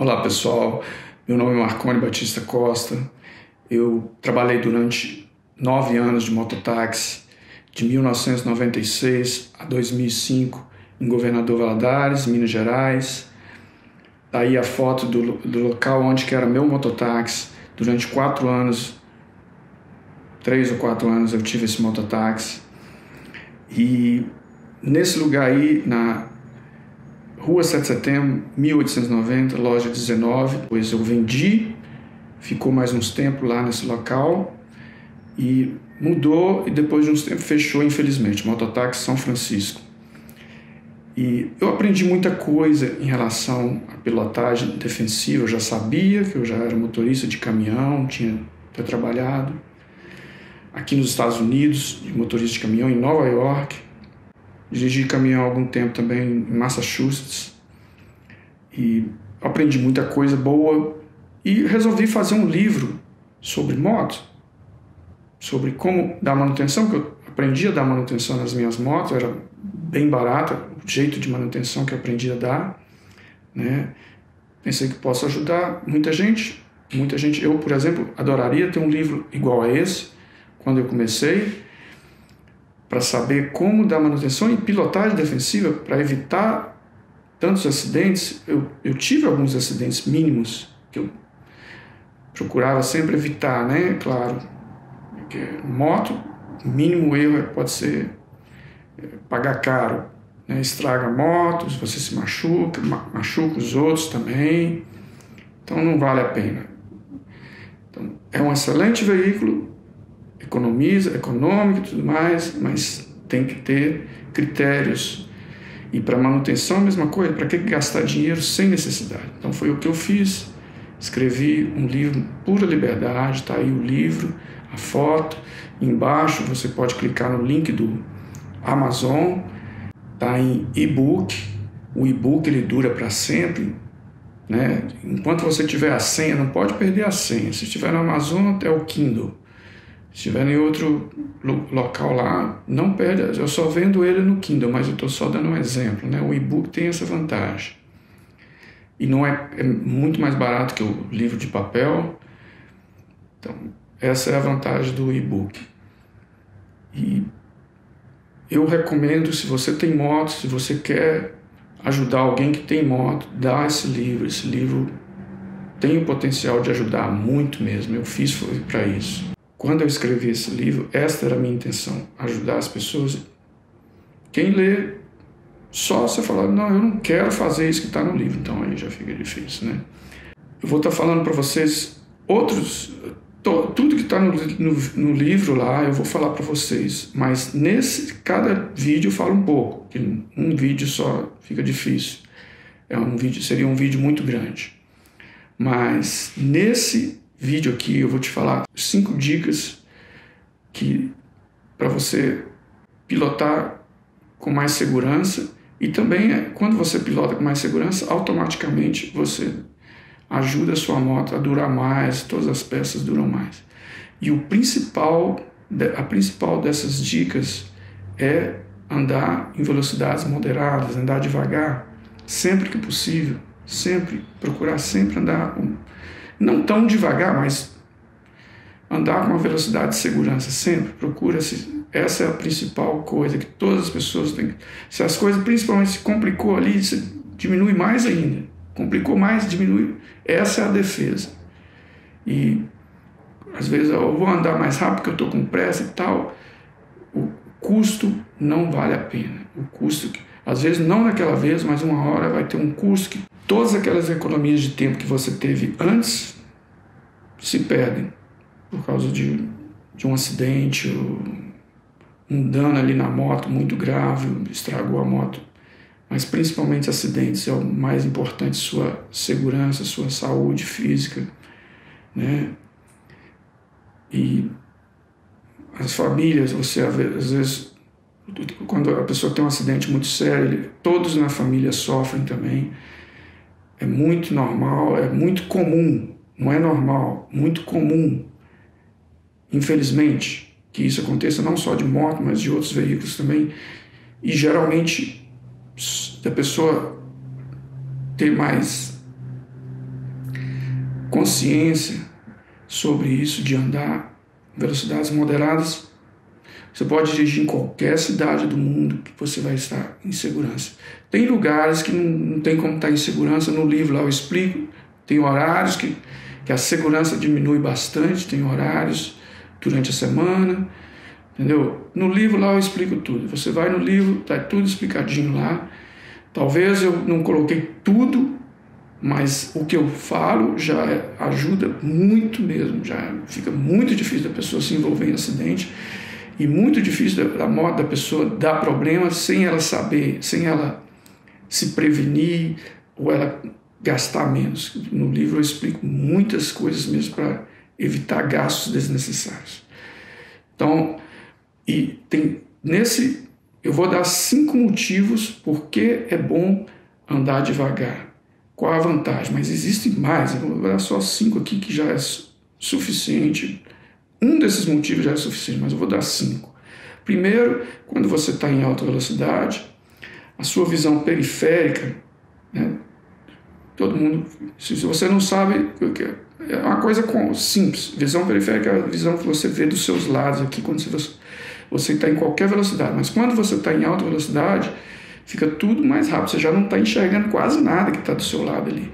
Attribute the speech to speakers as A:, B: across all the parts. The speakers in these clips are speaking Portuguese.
A: Olá pessoal, meu nome é Marconi Batista Costa. Eu trabalhei durante 9 anos de mototáxi, de 1996 a 2005, em Governador Valadares, Minas Gerais. Daí a foto do local onde que era meu mototáxi. Durante 4 anos, 3 ou 4 anos eu tive esse mototáxi. E nesse lugar aí, na Rua 7 de Setembro, 1890, loja 19. Depois eu vendi, ficou mais uns tempos lá nesse local e mudou, e depois de uns tempos fechou, infelizmente, Mototáxi São Francisco. E eu aprendi muita coisa em relação à pilotagem defensiva. Eu já sabia que eu já era motorista de caminhão, tinha trabalhado aqui nos Estados Unidos, de motorista de caminhão em Nova York. Dirigi caminhão há algum tempo também em Massachusetts e aprendi muita coisa boa e resolvi fazer um livro sobre moto, sobre como dar manutenção, que eu aprendi a dar manutenção nas minhas motos, era bem barata, o jeito de manutenção que eu aprendi a dar, né? Pensei que posso ajudar muita gente. Eu, por exemplo, adoraria ter um livro igual a esse, quando eu comecei, para saber como dar manutenção e pilotagem defensiva para evitar tantos acidentes. Eu tive alguns acidentes mínimos que eu procurava sempre evitar, né? Claro, porque moto, o mínimo erro pode ser pagar caro, né? Estraga a moto, você se machuca, machuca os outros também, então não vale a pena. Então, é um excelente veículo, econômico e tudo mais, mas tem que ter critérios. E para manutenção a mesma coisa, para que gastar dinheiro sem necessidade? Então foi o que eu fiz, escrevi um livro, Pura Liberdade, está aí o livro, a foto, embaixo você pode clicar no link do Amazon, está em e-book, o e-book ele dura para sempre, né? Enquanto você tiver a senha, não pode perder a senha, se estiver no Amazon até o Kindle. Se estiver em outro local lá, não perde. Eu só vendo ele no Kindle, mas eu estou só dando um exemplo, né? O e-book tem essa vantagem. E não é muito mais barato que o livro de papel. Então, essa é a vantagem do e-book. E eu recomendo, se você tem moto, se você quer ajudar alguém que tem moto, dá esse livro. Esse livro tem o potencial de ajudar muito mesmo. Eu fiz foi para isso. Quando eu escrevi esse livro, esta era a minha intenção, ajudar as pessoas. Quem lê, só você falar, não, eu não quero fazer isso que está no livro, então aí já fica difícil, né? Eu vou estar falando para vocês tudo que está no livro lá, eu vou falar para vocês, mas cada vídeo eu falo um pouco, que um vídeo só fica difícil, seria um vídeo muito grande. Mas nesse vídeo aqui eu vou te falar 5 dicas para você pilotar com mais segurança, e também quando você pilota com mais segurança, automaticamente você ajuda a sua moto a durar mais, todas as peças duram mais. E a principal dessas dicas é andar em velocidades moderadas, andar devagar, sempre que possível, procurar sempre andar não tão devagar, mas andar com uma velocidade de segurança sempre. Essa é a principal coisa que todas as pessoas têm. Se as coisas principalmente se complicou ali, você diminui mais ainda. Complicou mais, diminui. Essa é a defesa. E às vezes eu vou andar mais rápido porque eu estou com pressa e tal. O custo não vale a pena. O custo, às vezes não naquela vez, mas uma hora vai ter um custo que todas aquelas economias de tempo que você teve antes se perdem por causa de um acidente, ou um dano ali na moto muito grave, estragou a moto. Mas principalmente acidentes é o mais importante, sua segurança, sua saúde física, né? E as famílias, você às vezes, quando a pessoa tem um acidente muito sério, todos na família sofrem também. É muito normal, é muito comum, não é normal, muito comum, infelizmente, que isso aconteça não só de moto, mas de outros veículos também. E geralmente a pessoa ter mais consciência sobre isso, de andar em velocidades moderadas, você pode dirigir em qualquer cidade do mundo que você vai estar em segurança. Tem lugares que não tem como estar em segurança, no livro lá eu explico, tem horários que a segurança diminui bastante, tem horários durante a semana, entendeu? No livro lá eu explico tudo, você vai no livro, está tudo explicadinho lá. Talvez eu não coloquei tudo, mas o que eu falo já ajuda muito mesmo, já fica muito difícil da pessoa se envolver em acidente e muito difícil da moto da pessoa dar problema sem ela saber, sem ela se prevenir ou ela gastar menos. No livro eu explico muitas coisas mesmo para evitar gastos desnecessários. Então, eu vou dar 5 motivos por que é bom andar devagar. Qual a vantagem? Mas existem mais, eu vou dar só 5 aqui que já é suficiente. Um desses motivos já é suficiente, mas eu vou dar 5. Primeiro, quando você está em alta velocidade, a sua visão periférica, né? Todo mundo, se você não sabe, é uma coisa simples. Visão periférica é a visão que você vê dos seus lados aqui quando você está em qualquer velocidade. Mas quando você está em alta velocidade, fica tudo mais rápido. Você já não está enxergando quase nada que está do seu lado ali.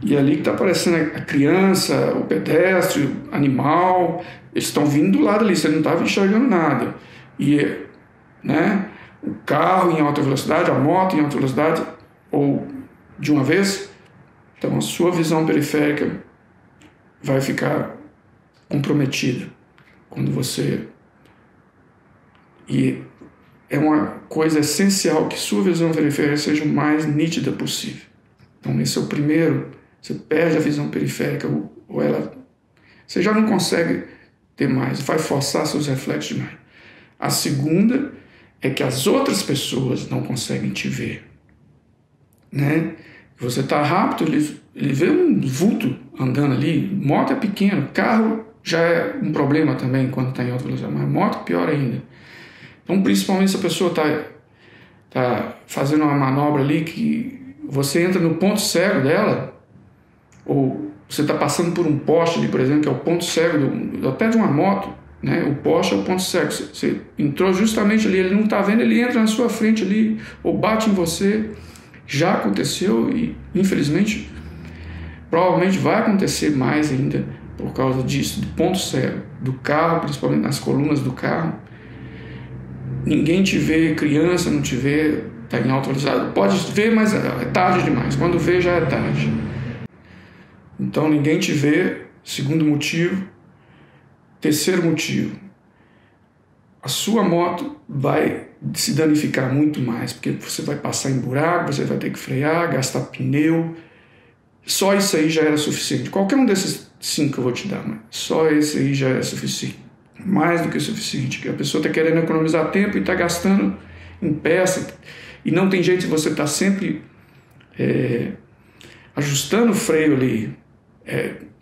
A: E ali que está aparecendo a criança, o pedestre, o animal, eles estão vindo do lado ali, você não estava enxergando nada. E, né, o carro em alta velocidade, a moto em alta velocidade, ou de uma vez, então a sua visão periférica vai ficar comprometida quando você... E é uma coisa essencial que sua visão periférica seja o mais nítida possível. Então esse é o primeiro, você perde a visão periférica, ou ela... Você já não consegue ter mais, vai forçar seus reflexos demais. A segunda é que as outras pessoas não conseguem te ver, né? Você está rápido, ele vê um vulto andando ali, moto é pequeno, carro já é um problema também quando está em alta velocidade, mas moto pior ainda. Então, principalmente se a pessoa tá fazendo uma manobra ali que você entra no ponto cego dela, ou você está passando por um poste ali, por exemplo, que é o ponto cego até de uma moto, né? O poste é o ponto cego. Você entrou justamente ali, ele não está vendo, ele entra na sua frente ali, ou bate em você. Já aconteceu e, infelizmente, provavelmente vai acontecer mais ainda por causa disso, do ponto cego, do carro, principalmente nas colunas do carro. Ninguém te vê, criança não te vê, está em alta velocidade. Pode ver, mas é tarde demais. Quando vê, já é tarde. Então, ninguém te vê. Segundo motivo. Terceiro motivo. A sua moto vai se danificar muito mais, porque você vai passar em buraco, você vai ter que frear, gastar pneu. Só isso aí já era suficiente. Qualquer um desses 5 que eu vou te dar, mas só esse aí já é suficiente. Mais do que suficiente. Que a pessoa está querendo economizar tempo e está gastando em peça. E não tem jeito de você estar sempre ajustando o freio ali.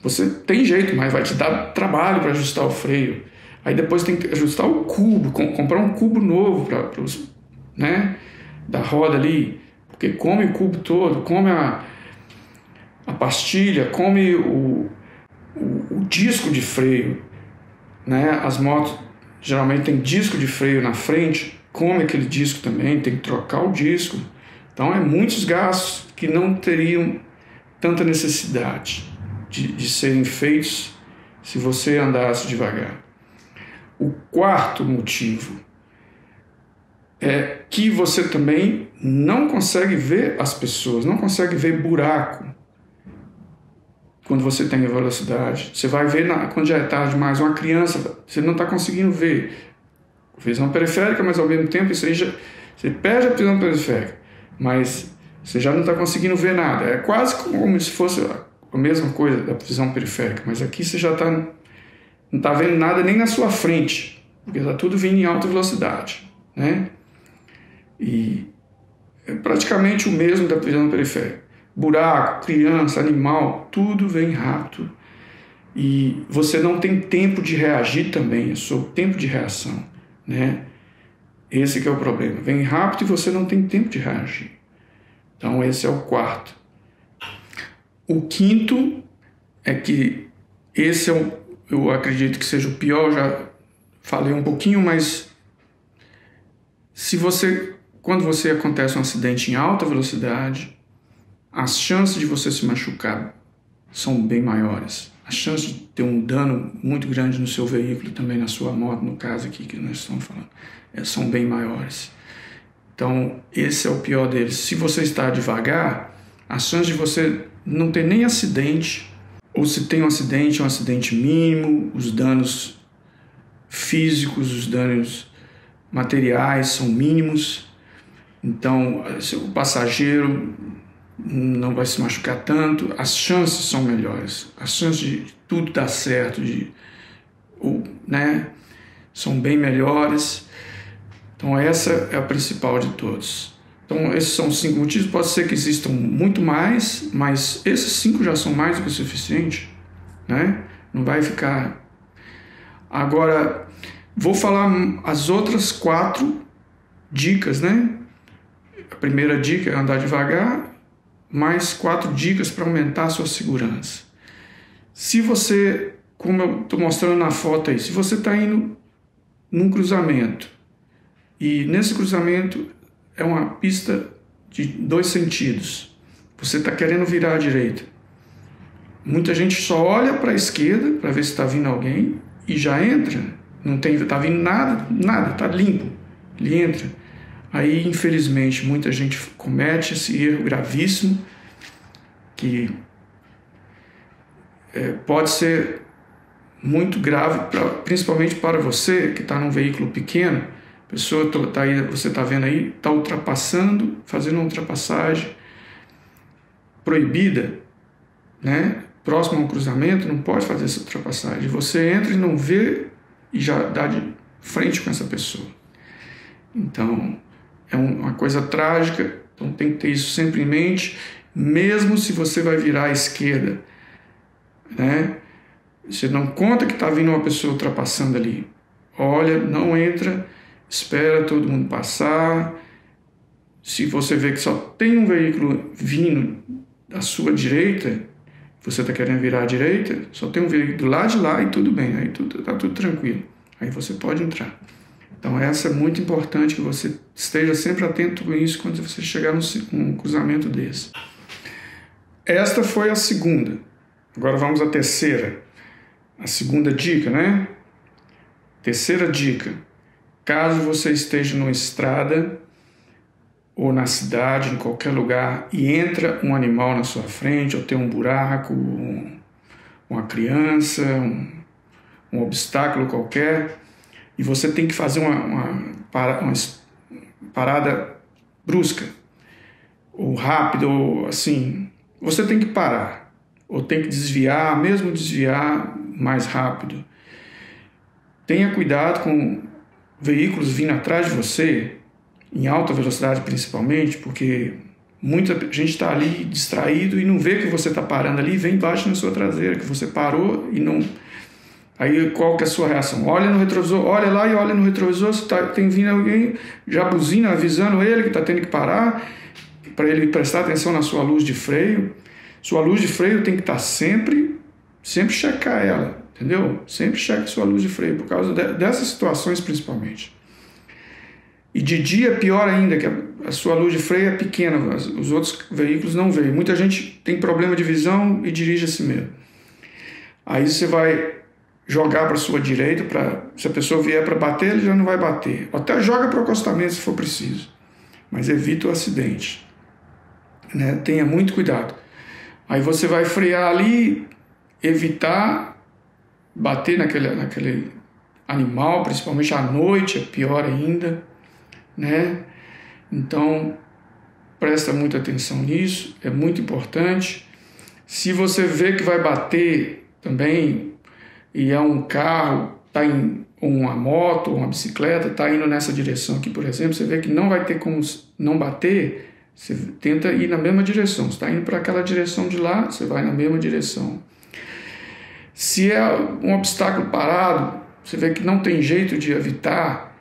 A: Você tem jeito, mas vai te dar trabalho para ajustar o freio. Aí depois tem que ajustar o cubo, comprar um cubo novo né, da roda ali, porque come o cubo todo, come a pastilha, come o disco de freio, né? As motos geralmente tem disco de freio na frente, come aquele disco também, tem que trocar o disco. Então é muitos gastos que não teriam tanta necessidade de serem feitos se você andasse devagar. O quarto motivo é que você também não consegue ver as pessoas, não consegue ver buraco quando você tem a velocidade. Você vai ver quando já é tarde demais, uma criança, você não está conseguindo ver. Visão periférica, mas ao mesmo tempo você perde a visão periférica, mas você já não está conseguindo ver nada. É quase como se fosse a mesma coisa da visão periférica, mas aqui você já não está vendo nada nem na sua frente, porque está tudo vindo em alta velocidade, né? E é praticamente o mesmo da visão periférica. Buraco, criança, animal, tudo vem rápido. E você não tem tempo de reagir também, é o tempo de reação, né? Esse que é o problema. Vem rápido e você não tem tempo de reagir. Então esse é o quarto. O quinto é que esse eu acredito que seja o pior. Já falei um pouquinho, mas quando você acontece um acidente em alta velocidade, as chances de você se machucar são bem maiores. A chance de ter um dano muito grande no seu veículo, também na sua moto, no caso aqui que nós estamos falando, são bem maiores. Então, esse é o pior deles. Se você está devagar, a chance de você não ter nem acidente, ou se tem um acidente, é um acidente mínimo, os danos físicos, os danos materiais são mínimos. Então, o passageiro não vai se machucar tanto, as chances são melhores, as chances de tudo dar certo, são bem melhores. Então essa é a principal de todos. Então esses são os 5 motivos, pode ser que existam muito mais, mas esses 5 já são mais do que o suficiente, né? Não vai ficar... Agora, vou falar as outras 4 dicas, né? A primeira dica é andar devagar, mais 4 dicas para aumentar a sua segurança. Se você, como eu estou mostrando na foto aí, se você está indo num cruzamento e nesse cruzamento é uma pista de 2 sentidos, você está querendo virar à direita, muita gente só olha para a esquerda para ver se está vindo alguém e já entra, não está vindo nada, está limpo, ele entra. Aí, infelizmente, muita gente comete esse erro gravíssimo, que pode ser muito grave, principalmente para você que está num veículo pequeno. A pessoa tá aí, você está vendo aí, está ultrapassando, fazendo uma ultrapassagem proibida, né? Próximo a um cruzamento, não pode fazer essa ultrapassagem. Você entra e não vê e já dá de frente com essa pessoa. Então, é uma coisa trágica, então tem que ter isso sempre em mente, mesmo se você vai virar à esquerda, né? Você não conta que está vindo uma pessoa ultrapassando ali. Olha, não entra, espera todo mundo passar. Se você vê que só tem um veículo vindo da sua direita, você está querendo virar à direita, só tem um veículo do lado de lá e tudo bem, aí está tudo tranquilo. Aí você pode entrar. Então essa é muito importante, que você esteja sempre atento com isso quando você chegar num cruzamento desse. Esta foi a segunda. Agora vamos à terceira. A segunda dica, né? Terceira dica. Caso você esteja numa estrada ou na cidade, em qualquer lugar, e entra um animal na sua frente, ou tem um buraco, uma criança, um obstáculo qualquer, e você tem que fazer uma parada brusca, ou rápida, ou assim, você tem que parar, ou tem que desviar, mesmo desviar mais rápido. Tenha cuidado com veículos vindo atrás de você, em alta velocidade principalmente, porque muita gente está ali distraído e não vê que você está parando ali e vem embaixo na sua traseira, que você parou e não... Aí qual que é a sua reação? Olha no retrovisor, olha lá e olha no retrovisor, se tem vindo alguém, já buzina avisando ele que está tendo que parar, para ele prestar atenção na sua luz de freio. Sua luz de freio tem que estar sempre checar ela, entendeu? Sempre cheque sua luz de freio, por causa dessas situações principalmente. E de dia, pior ainda, que a sua luz de freio é pequena, os outros veículos não veem. Muita gente tem problema de visão e dirige assim mesmo. Aí você vai jogar para a sua direita, se a pessoa vier para bater, ele já não vai bater. Até joga para o acostamento se for preciso, mas evita o acidente, né? Tenha muito cuidado. Aí você vai frear ali, evitar bater naquele animal, principalmente à noite, é pior ainda, né? Então, presta muita atenção nisso, é muito importante. Se você vê que vai bater também, e é um carro, uma moto, uma bicicleta, está indo nessa direção aqui, por exemplo, você vê que não vai ter como não bater, você tenta ir na mesma direção. Você está indo para aquela direção de lá, você vai na mesma direção. Se é um obstáculo parado, você vê que não tem jeito de evitar,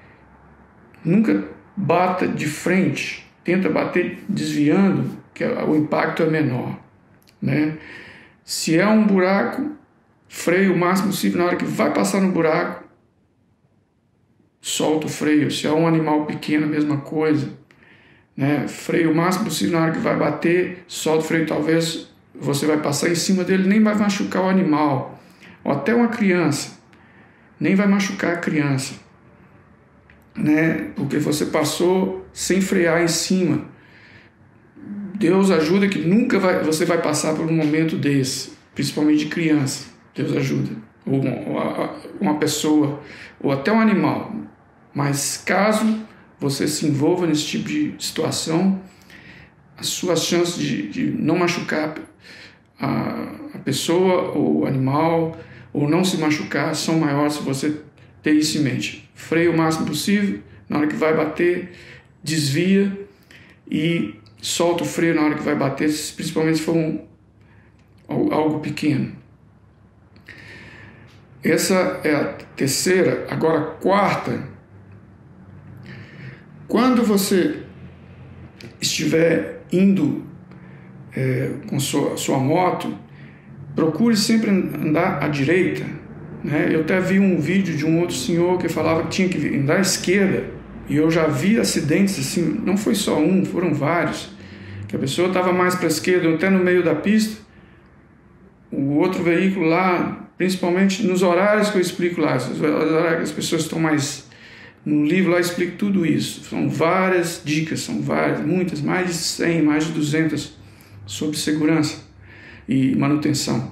A: nunca bata de frente, tenta bater desviando, que o impacto é menor, né? Se é um buraco, freio o máximo possível. Na hora que vai passar no buraco, solta o freio. Se é um animal pequeno, a mesma coisa, né? Freio o máximo possível. Na hora que vai bater, solta o freio. Talvez você vai passar em cima dele, nem vai machucar o animal. Ou até uma criança, nem vai machucar a criança, né? Porque você passou sem frear em cima. Deus ajuda que nunca você vai passar por um momento desse, principalmente de criança. Deus ajuda. Ou uma pessoa, ou até um animal. Mas caso você se envolva nesse tipo de situação, as suas chances de não machucar a pessoa ou o animal, ou não se machucar, são maiores se você ter isso em mente. Freia o máximo possível, na hora que vai bater, desvia e solta o freio na hora que vai bater, principalmente se for algo pequeno. Essa é a terceira. Agora, a quarta. Quando você estiver indo com sua moto, procure sempre andar à direita, né? Eu até vi um vídeo de um outro senhor que falava que tinha que andar à esquerda. E eu já vi acidentes assim, não foi só um, foram vários, que a pessoa estava mais para a esquerda, até no meio da pista, o outro veículo lá, principalmente nos horários que eu explico lá, os horários que as pessoas estão mais... No livro lá eu explico tudo isso, são várias dicas, são várias, muitas, mais de 100, mais de 200 sobre segurança e manutenção.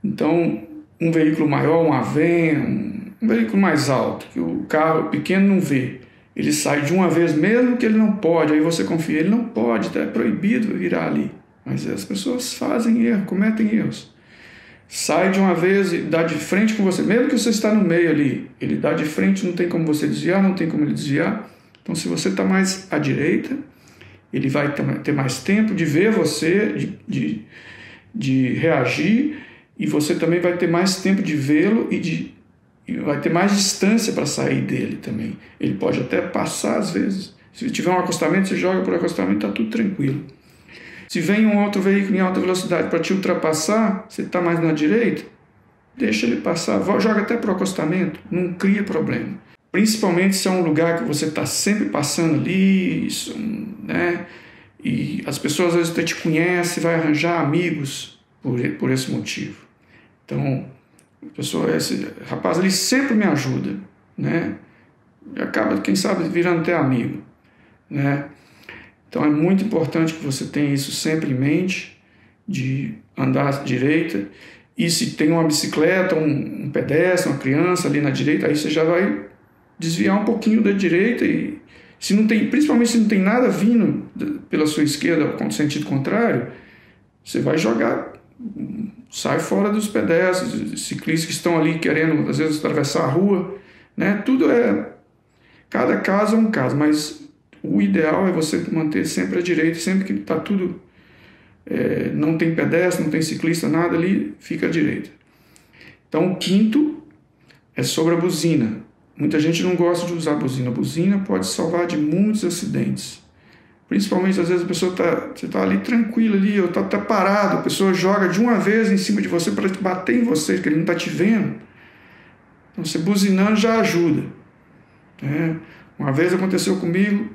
A: Então, um veículo maior, um Aven, um veículo mais alto, que o carro pequeno não vê, ele sai de uma vez mesmo que ele não pode, aí você confia, ele não pode, é proibido virar ali. Mas as pessoas fazem erro, cometem erros. Sai de uma vez e dá de frente com você, mesmo que você está no meio ali, ele dá de frente, não tem como você desviar, não tem como ele desviar. Então, se você está mais à direita, ele vai ter mais tempo de ver você, de reagir, e você também vai ter mais tempo de vê-lo e vai ter mais distância para sair dele também. Ele pode até passar às vezes. Se tiver um acostamento, você joga por acostamento, está tudo tranquilo. Se vem um outro veículo em alta velocidade para te ultrapassar, você está mais na direita, deixa ele passar, joga até para o acostamento, não cria problema. Principalmente se é um lugar que você está sempre passando ali, né? E as pessoas às vezes até te conhecem, vai arranjar amigos por esse motivo. Então, a pessoa, esse rapaz ali sempre me ajuda, né? E acaba, quem sabe, virando até amigo, né? Então é muito importante que você tenha isso sempre em mente, de andar à direita. E se tem uma bicicleta, um pedestre, uma criança ali na direita, aí você já vai desviar um pouquinho da direita. E se não tem, principalmente se não tem nada vindo pela sua esquerda, com sentido contrário, você vai jogar, sai fora dos pedestres, ciclistas que estão ali querendo, às vezes, atravessar a rua, né? Tudo cada caso é um caso, mas o ideal é você manter sempre à direita, sempre que está tudo, não tem pedestre, não tem ciclista, nada ali, fica à direita. Então, o quinto é sobre a buzina. Muita gente não gosta de usar a buzina. A buzina pode salvar de muitos acidentes. Principalmente, às vezes, a pessoa você está ali tranquilo, ali, ou está parado, a pessoa joga de uma vez em cima de você para bater em você, porque ele não está te vendo. Então, você buzinando já ajuda, né? Uma vez aconteceu comigo,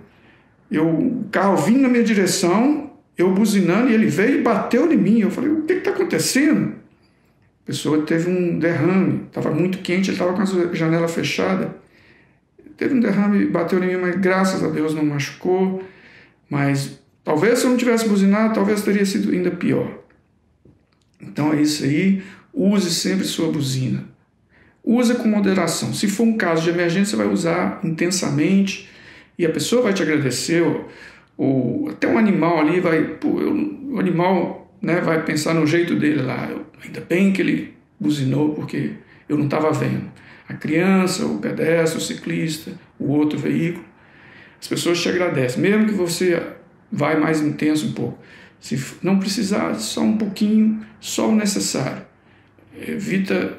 A: o carro vinha na minha direção, eu buzinando, e ele veio e bateu em mim. Eu falei, o que está acontecendo? A pessoa teve um derrame, estava muito quente, ele estava com a janela fechada. Teve um derrame, bateu em mim, mas graças a Deus não machucou. Mas talvez se eu não tivesse buzinado, talvez teria sido ainda pior. Então é isso aí, use sempre sua buzina. Use com moderação. Se for um caso de emergência, você vai usar intensamente, e a pessoa vai te agradecer, ou até um animal ali o animal, né, vai pensar no jeito dele lá. Ainda bem que ele buzinou, porque eu não estava vendo. A criança, o pedestre, o ciclista, o outro veículo, as pessoas te agradecem, mesmo que você vai mais intenso um pouco. Se não precisar, só um pouquinho, só o necessário. Evita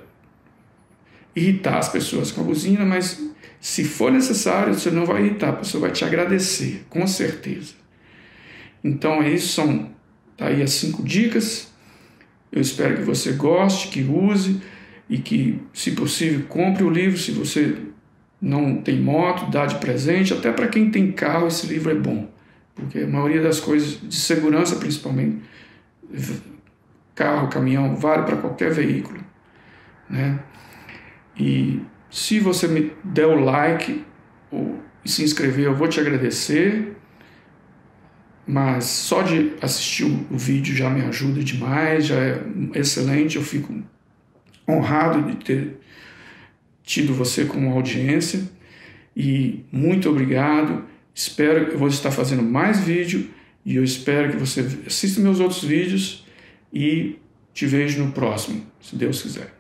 A: irritar as pessoas com a buzina, mas se for necessário, você não vai irritar, a pessoa vai te agradecer, com certeza. Então é isso, tá aí as 5 dicas. Eu espero que você goste, que use e que, se possível, compre o livro. Se você não tem moto, dá de presente. Até para quem tem carro, esse livro é bom, porque a maioria das coisas de segurança, principalmente, carro, caminhão, vale para qualquer veículo, né? E se você me der o like e se inscrever, eu vou te agradecer, mas só de assistir o vídeo já me ajuda demais, já é excelente. Eu fico honrado de ter tido você como audiência e muito obrigado. Eu vou estar fazendo mais vídeo e eu espero que você assista meus outros vídeos e te vejo no próximo, se Deus quiser.